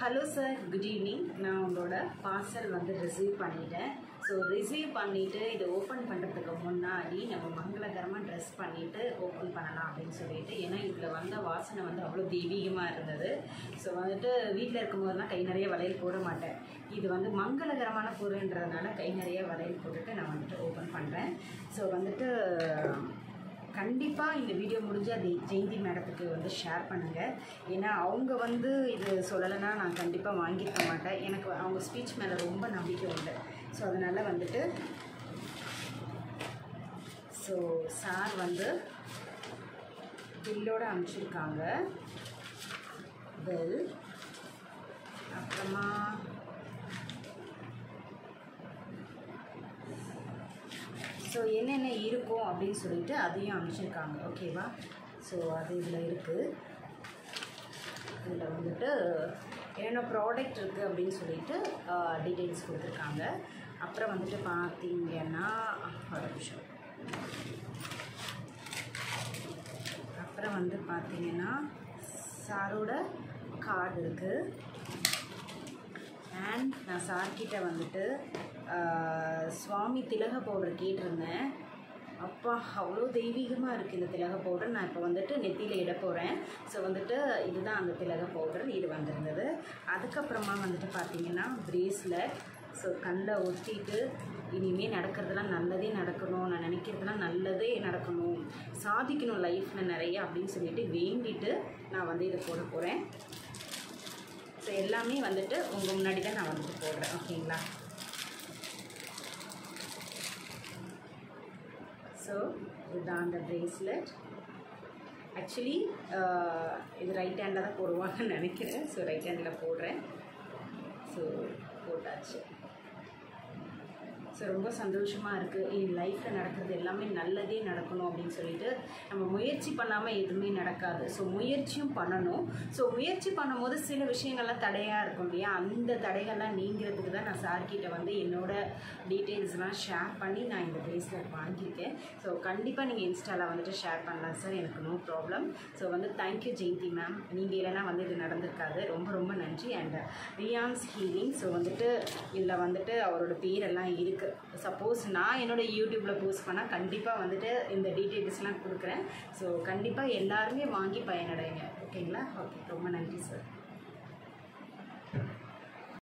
Hello sir, good evening. நான் உங்களோட parcel receive பண்ணிட்டேன். ஸோ ரிசீவ் பண்ணிவிட்டு இதை ஓப்பன் பண்ணுறதுக்கு முன்னாடி நம்ம மங்களகரமாக ட்ரெஸ் பண்ணிவிட்டு ஓப்பன் பண்ணலாம் அப்படின்னு சொல்லிட்டு, ஏன்னா இதில் வந்த வாசனை அவ்வளோ தெய்வீகமாக இருந்தது. ஸோ வீட்டில் இருக்கும்போதுலாம் கை நிறைய வளையல் போட மாட்டேன். இது மங்களகரமான பொருள்ன்றதுனால கை நிறைய வளையல் போட்டுட்டு நான் ஓப்பன் பண்ணுறேன். ஸோ கண்டிப்பாக இந்த வீடியோ முடிஞ்சு அது ஜெயந்தி மேடத்துக்கு ஷேர் பண்ணுங்கள். ஏன்னா அவங்க இது சொல்லலைன்னா நான் கண்டிப்பாக வாங்கியிருக்க மாட்டேன். எனக்கு அவங்க ஸ்பீச் மேலே ரொம்ப நம்பிக்கை உண்டு. ஸோ அதனால் ஸோ சார் பில்லோடு அனுப்பிச்சிருக்காங்க. பில் அப்புறமா ஸோ என்னென்ன இருக்கும் அப்படின்னு சொல்லிட்டு அதையும் அனுப்பிச்சிருக்காங்க. ஓகேவா? ஸோ அது இதில் இருக்குது. இதில் என்னென்ன ப்ராடக்ட் இருக்குது அப்படின்னு சொல்லிட்டு டீட்டெயில்ஸ் கொடுத்துருக்காங்க. அப்புறம் பார்த்தீங்கன்னா ஒரு நிமிஷம். அப்புறம் பார்த்தீங்கன்னா சாரோட கார்டு இருக்குது. அண்ட் நான் சார்கிட்ட சுவாமி திலக பவுடர் கேட்டிருந்தேன். அப்பா அவ்வளோ தெய்வீகமாக இருக்குது இந்த திலக பவுடர். நான் இப்போ நெத்தியில் இட போகிறேன். ஸோ இதுதான் அந்த திலக பவுடர். இது வந்திருந்தது. அதுக்கப்புறமா பார்த்தீங்கன்னா பிரேஸ்லெட். ஸோ கண்ணில் ஒட்டிட்டு இனிமேல் நடக்கிறதுலாம் நல்லதே நடக்கணும், நான் நினைக்கிறதுலாம் நல்லதே நடக்கணும், சாதிக்கணும் லைஃப்பில் நிறைய அப்படின்னு சொல்லிட்டு வேண்டிட்டு நான் இதை போட போகிறேன். ஸோ எல்லாமே உங்கள் முன்னாடி தான் நான் போடுறேன். ஓகேங்களா? ஸோ இதுதான் அந்த பிரேஸ்லெட். ஆக்சுவலி இது ரைட் ஹேண்டில் தான் போடுவாங்கன்னு நினைக்கிறேன். ஸோ ரைட் ஹேண்டில் போடுறேன். ஸோ போட்டாச்சு. ஸோ ரொம்ப சந்தோஷமாக இருக்குது. என் லைஃப்பில் நடக்கிறது எல்லாமே நல்லதே நடக்கணும் அப்படின்னு சொல்லிட்டு நம்ம முயற்சி பண்ணாமல் எதுவுமே நடக்காது. ஸோ முயற்சியும் பண்ணணும். ஸோ முயற்சி பண்ணும்போது சில விஷயங்கள்லாம் தடையாக இருக்கும் இல்லையா? அந்த தடைகள்லாம் நீங்கிறதுக்கு தான் நான் சார்கிட்ட என்னோடய டீட்டெயில்ஸ்லாம் ஷேர் பண்ணி நான் இந்த பிரேஸ்லெட் வாங்கியிருக்கேன். ஸோ கண்டிப்பாக நீங்கள் இன்ஸ்டாவில் ஷேர் பண்ணலாம் சார், எனக்கு no problem. So thank you Jayanthi ma'am. நீங்கள் இல்லைனா இது நடந்திருக்காது. ரொம்ப ரொம்ப நன்றி. And ரியான்ஸ் healing. ஸோ இதில் அவரோட பேரெல்லாம் இருக்குது. சப்போஸ் நான் என்னோடய யூடியூப்பில் போஸ்ட் பண்ணால் கண்டிப்பாக இந்த டீட்டெயில்ஸ்லாம் கொடுக்குறேன். ஸோ கண்டிப்பாக எல்லாருமே வாங்கி பயனடைங்க. ஓகேங்களா? ஓகே, ரொம்ப நன்றி சார்.